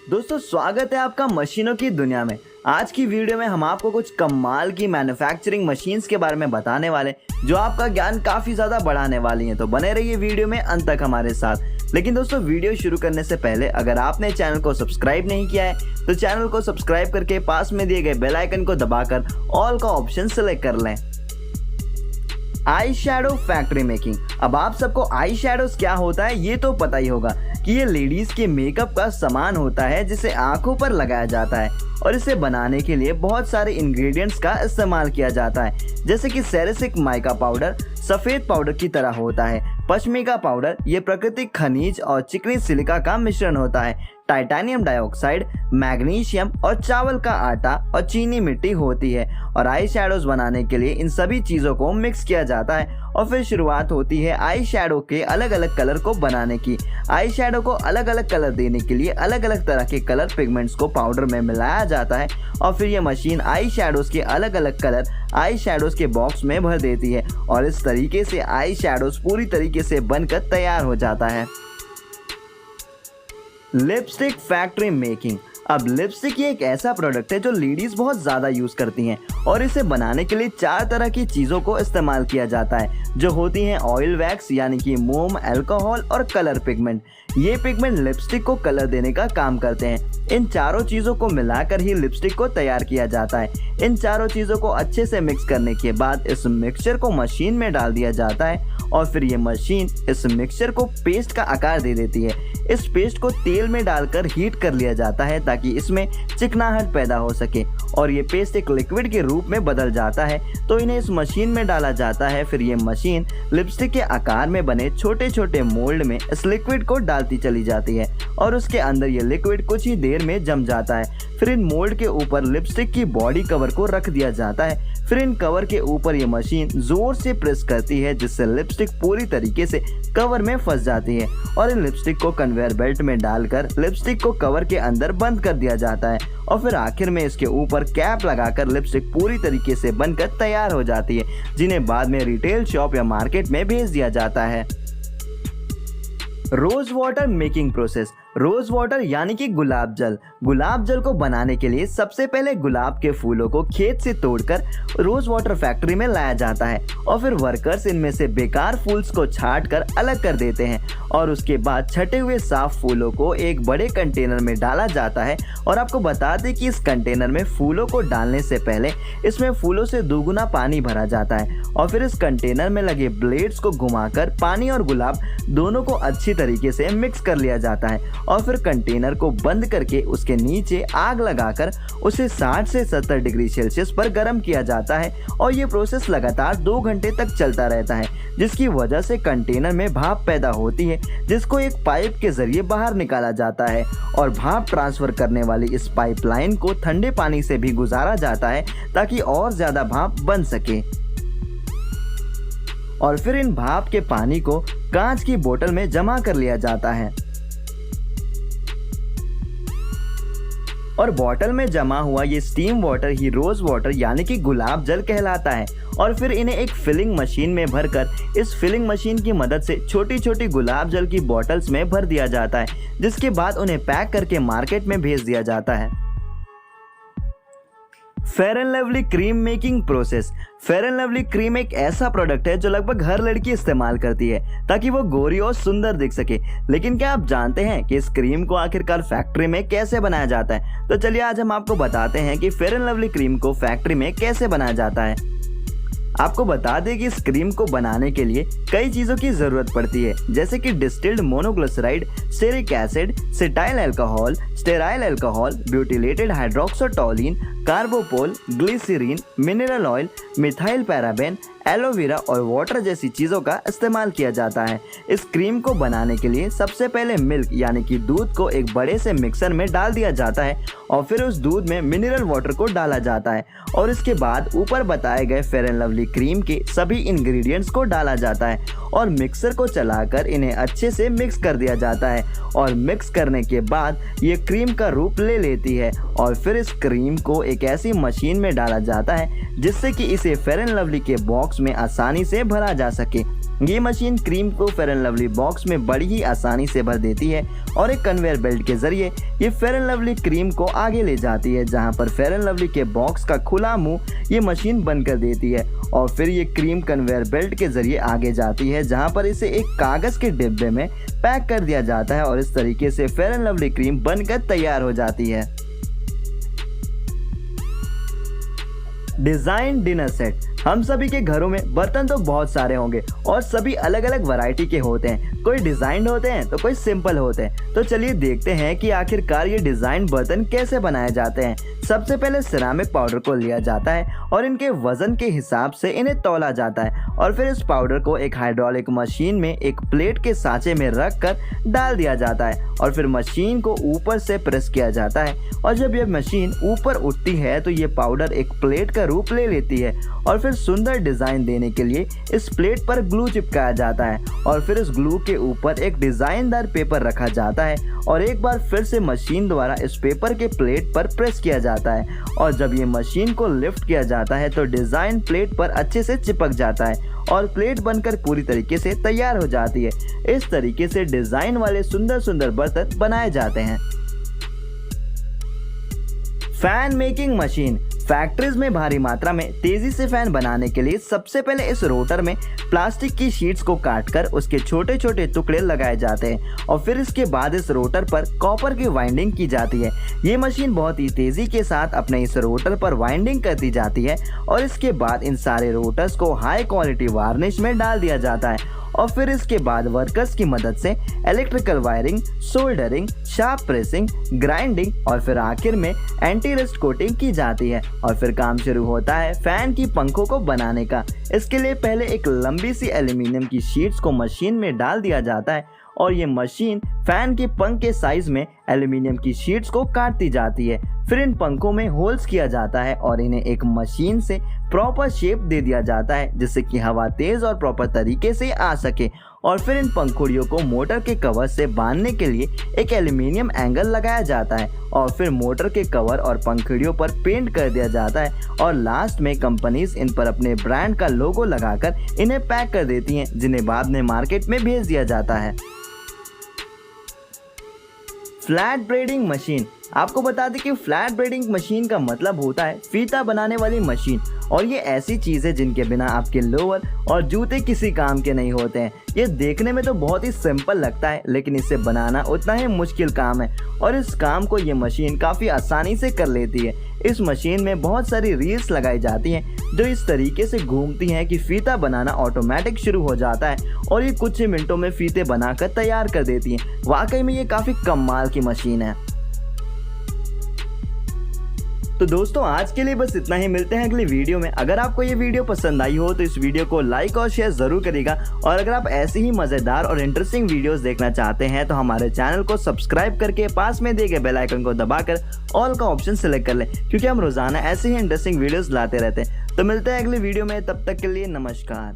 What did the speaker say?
दोस्तों स्वागत है आपका मशीनों की दुनिया में। आज की वीडियो में हम आपको कुछ कमाल की मैन्युफैक्चरिंग मशीन्स के बारे में बताने वाले जो आपका ज्ञान काफ़ी ज़्यादा बढ़ाने वाली हैं। तो बने रहिए वीडियो में अंत तक हमारे साथ। लेकिन दोस्तों वीडियो शुरू करने से पहले अगर आपने चैनल को सब्सक्राइब नहीं किया है तो चैनल को सब्सक्राइब करके पास में दिए गए बेल आइकन को दबाकर ऑल का ऑप्शन सेलेक्ट कर लें। Eye shadow factory making. अब आप सबको आई शैडोज क्या होता है ये तो पता ही होगा कि ये लेडीज के मेकअप का सामान होता है जिसे आंखों पर लगाया जाता है और इसे बनाने के लिए बहुत सारे इंग्रेडिएंट्स का इस्तेमाल किया जाता है, जैसे कि सेरेसिक माइका पाउडर सफेद पाउडर की तरह होता है, पश्मिका पाउडर ये प्राकृतिक खनिज और चिकनी सिलिका का मिश्रण होता है, टाइटेनियम डाइऑक्साइड, मैग्नीशियम और चावल का आटा और चीनी मिट्टी होती है। और आई शैडोज बनाने के लिए इन सभी चीज़ों को मिक्स किया जाता है और फिर शुरुआत होती है आई शैडो के अलग अलग कलर को बनाने की। आई शैडो को अलग अलग कलर देने के लिए अलग अलग तरह के कलर पिगमेंट्स को पाउडर में मिलाया जाता है और फिर ये मशीन आई शैडोज के अलग अलग कलर आई शैडोज के बॉक्स में भर देती है और इस तरीके से आई शैडोज पूरी तरीके से बनकर तैयार हो जाता है। Lipstick factory making. अब लिपस्टिक ये एक ऐसा प्रोडक्ट है जो लेडीज बहुत ज़्यादा यूज़ करती हैं और इसे बनाने के लिए 4 तरह की चीज़ों को इस्तेमाल किया जाता है जो होती हैं ऑयल वैक्स यानी कि मोम, अल्कोहल और कलर पिगमेंट। ये पिगमेंट लिपस्टिक को कलर देने का काम करते हैं। इन चारों चीज़ों को मिलाकर ही लिपस्टिक को तैयार किया जाता है। इन चारों चीज़ों को अच्छे से मिक्स करने के बाद इस मिक्सचर को मशीन में डाल दिया जाता है और फिर ये मशीन इस मिक्सचर को पेस्ट का आकार दे देती है। इस पेस्ट को तेल में डालकर हीट कर लिया जाता है ताकि इसमें चिकनाहट पैदा हो सके और ये पेस्ट एक लिक्विड के रूप में बदल जाता है तो इन्हें इस मशीन में डाला जाता है। फिर ये मशीन लिपस्टिक के आकार में बने छोटे छोटे मोल्ड में इस लिक्विड को डालती चली जाती है और उसके अंदर ये लिक्विड कुछ ही देर में जम जाता है। फिर इन मोल्ड के ऊपर लिपस्टिक की बॉडी कवर को रख दिया जाता है। फिर इन कवर के ऊपर ये मशीन जोर से प्रेस करती है जिससे लिपस्टिक पूरी तरीके से कवर में फंस जाती है और इन लिपस्टिक को कन्वेयर बेल्ट में डालकर लिपस्टिक को कवर के अंदर बंद कर दिया जाता है और फिर आखिर में इसके ऊपर कैप लगाकर लिपस्टिक पूरी तरीके से बनकर तैयार हो जाती है, जिन्हें बाद में रिटेल शॉप या मार्केट में भेज दिया जाता है। Rose water making process. Rose water यानी कि गुलाब जल। गुलाब जल को बनाने के लिए सबसे पहले गुलाब के फूलों को खेत से तोड़कर रोज वाटर फैक्ट्री में लाया जाता है और फिर वर्कर्स इनमें से बेकार फूल्स को छांट कर अलग कर देते हैं और उसके बाद छटे हुए साफ फूलों को एक बड़े कंटेनर में डाला जाता है। और आपको बता दें कि इस कंटेनर में फूलों को डालने से पहले इसमें फूलों से दोगुना पानी भरा जाता है और फिर इस कंटेनर में लगे ब्लेड्स को घुमाकर पानी और गुलाब दोनों को अच्छी तरीके से मिक्स कर लिया जाता है और फिर कंटेनर को बंद करके उसके नीचे आग लगाकर उसे 60 से 70 डिग्री सेल्सियस पर गर्म किया जाता है और ये प्रोसेस लगातार 2 घंटे तक चलता रहता है, जिसकी वजह से कंटेनर में भाप पैदा होती है जिसको एक पाइप के जरिए बाहर निकाला जाता है और भाप ट्रांसफर करने वाली इस पाइपलाइन को ठंडे पानी से भी गुजारा जाता है ताकि और ज्यादा भाप बन सके। और फिर इन भाप के पानी को कांच की बोतल में जमा कर लिया जाता है और बोतल में जमा हुआ ये स्टीम वाटर ही रोज वाटर यानी कि गुलाब जल कहलाता है। और फिर इन्हें एक फिलिंग मशीन में भरकर इस फिलिंग मशीन की मदद से छोटी छोटी गुलाब जल की बोतल्स में भर दिया जाता है, जिसके बाद उन्हें पैक करके मार्केट में भेज दिया जाता है। Fair and lovely cream making process. Fair and lovely cream एक ऐसा प्रोडक्ट है जो लगभग हर लड़की इस्तेमाल करती है ताकि वो गोरी और सुंदर दिख सके। लेकिन क्या आप जानते हैं कि इस क्रीम को आखिरकार फैक्ट्री में कैसे बनाया जाता है? तो चलिए आज हम आपको बताते हैं कि फेयर एंड लवली क्रीम को फैक्ट्री में कैसे बनाया जाता है। आपको बता दें कि इस क्रीम को बनाने के लिए कई चीज़ों की ज़रूरत पड़ती है, जैसे कि distilled monoglyceride, stearic acid, cetyl alcohol, stearyl alcohol, butylated hydroxytoluene, carbopol, glycerine, mineral oil, methyl paraben, aloe vera और वाटर जैसी चीज़ों का इस्तेमाल किया जाता है। इस क्रीम को बनाने के लिए सबसे पहले मिल्क यानी कि दूध को एक बड़े से मिक्सर में डाल दिया जाता है और फिर उस दूध में मिनरल वाटर को डाला जाता है और इसके बाद ऊपर बताए गए फेयर एंड लवली क्रीम के सभी इंग्रेडिएंट्स को डाला जाता है और मिक्सर को चलाकर इन्हें अच्छे से मिक्स कर दिया जाता है और मिक्स करने के बाद ये क्रीम का रूप ले लेती है और फिर इस क्रीम को एक ऐसी मशीन में डाला जाता है जिससे कि इसे फेयर एंड लवली के बॉक्स में आसानी से भरा जा सके। ये मशीन क्रीम को फेयर एंड लवली बॉक्स में बड़ी ही आसानी से भर देती है और एक कन्वेयर बेल्ट के जरिए ये फेयर एंड लवली क्रीम को आगे ले जाती है, जहां पर फेयर एंड लवली के बॉक्स का खुला मुंह ये मशीन बंद कर देती है और फिर ये क्रीम कन्वेयर बेल्ट के जरिए आगे जाती है, जहां पर इसे एक कागज के डिब्बे में पैक कर दिया जाता है और इस तरीके से फेयर एंड लवली क्रीम बनकर तैयार हो जाती है। Design dinner set. हम सभी के घरों में बर्तन तो बहुत सारे होंगे और सभी अलग अलग वैरायटी के होते हैं। कोई डिजाइंड होते हैं तो कोई सिंपल होते हैं। तो चलिए देखते हैं कि आखिरकार ये डिजाइन बर्तन कैसे बनाए जाते हैं। सबसे पहले सिरामिक पाउडर को लिया जाता है और इनके वजन के हिसाब से इन्हें तौला जाता है और फिर इस पाउडर को एक हाइड्रोलिक मशीन में एक प्लेट के सांचे में रख कर डाल दिया जाता है और फिर मशीन को ऊपर से प्रेस किया जाता है और जब यह मशीन ऊपर उठती है तो ये पाउडर एक प्लेट का रूप ले लेती है और फिर सुंदर डिजाइन देने के लिए इस प्लेट पर ग्लू चिपकाया जाता है और फिर इस ग्लू के ऊपर एक डिजाइनदार पेपर रखा जाता है और एक बार फिर से मशीन द्वारा इस पेपर के प्लेट पर प्रेस किया जाता है और जब ये मशीन को लिफ्ट किया जाता है तो डिजाइन प्लेट पर अच्छे से चिपक जाता है और प्लेट बनकर पूरी तरीके से तैयार हो जाती है। इस तरीके से डिजाइन वाले सुंदर सुंदर बर्तन बनाए जाते हैं। Fan making machine. फैक्ट्रीज में भारी मात्रा में तेजी से फैन बनाने के लिए सबसे पहले इस रोटर में प्लास्टिक की शीट्स को काटकर उसके छोटे छोटे टुकड़े लगाए जाते हैं और फिर इसके बाद इस रोटर पर कॉपर की वाइंडिंग की जाती है। ये मशीन बहुत ही तेजी के साथ अपने इस रोटर पर वाइंडिंग करती जाती है और इसके बाद इन सारे रोटर्स को हाई क्वालिटी वार्निश में डाल दिया जाता है और फिर इसके बाद वर्कर्स की मदद से electrical wiring, soldering, sharp pressing, grinding और फिर आखिर में एंटी रस्ट कोटिंग की जाती है और फिर काम शुरू होता है फैन की पंखों को बनाने का। इसके लिए पहले एक लंबी सी एल्यूमिनियम की शीट्स को मशीन में डाल दिया जाता है और ये मशीन फैन के पंख के साइज में एल्यूमिनियम की शीट्स को काटती जाती है। फिर इन पंखों में होल्स किया जाता है और इन्हें एक मशीन से प्रॉपर शेप दे दिया जाता है जिससे कि हवा तेज और प्रॉपर तरीके से आ सके और फिर इन पंखुड़ियों को मोटर के कवर से बांधने के लिए एक एल्यूमिनियम एंगल लगाया जाता है और फिर मोटर के कवर और पंखुड़ियों पर पेंट कर दिया जाता है और लास्ट में कंपनीज इन पर अपने ब्रांड का लोगो लगाकर इन्हें पैक कर देती हैं, जिन्हें बाद में मार्केट में भेज दिया जाता है। Flat braiding machine. आपको बता दें कि फ्लैट ब्रेडिंग मशीन का मतलब होता है फीता बनाने वाली मशीन और ये ऐसी चीज़ है जिनके बिना आपके लोअर और जूते किसी काम के नहीं होते हैं। ये देखने में तो बहुत ही सिंपल लगता है लेकिन इसे बनाना उतना ही मुश्किल काम है और इस काम को ये मशीन काफ़ी आसानी से कर लेती है। इस मशीन में बहुत सारी रील्स लगाई जाती हैं जो इस तरीके से घूमती हैं कि फीता बनाना ऑटोमेटिक शुरू हो जाता है और ये कुछ ही मिनटों में फीते बनाकर तैयार कर देती हैं। वाकई में ये काफ़ी कमाल की मशीन है। तो दोस्तों आज के लिए बस इतना ही। मिलते हैं अगली वीडियो में। अगर आपको ये वीडियो पसंद आई हो तो इस वीडियो को लाइक और शेयर जरूर करिएगा और अगर आप ऐसी ही मजेदार और इंटरेस्टिंग वीडियोस देखना चाहते हैं तो हमारे चैनल को सब्सक्राइब करके पास में दिए गए बेल आइकन को दबाकर ऑल का ऑप्शन सिलेक्ट कर लें, क्योंकि हम रोजाना ऐसे ही इंटरेस्टिंग वीडियोस लाते रहते हैं। तो मिलते हैं अगली वीडियो में, तब तक के लिए नमस्कार।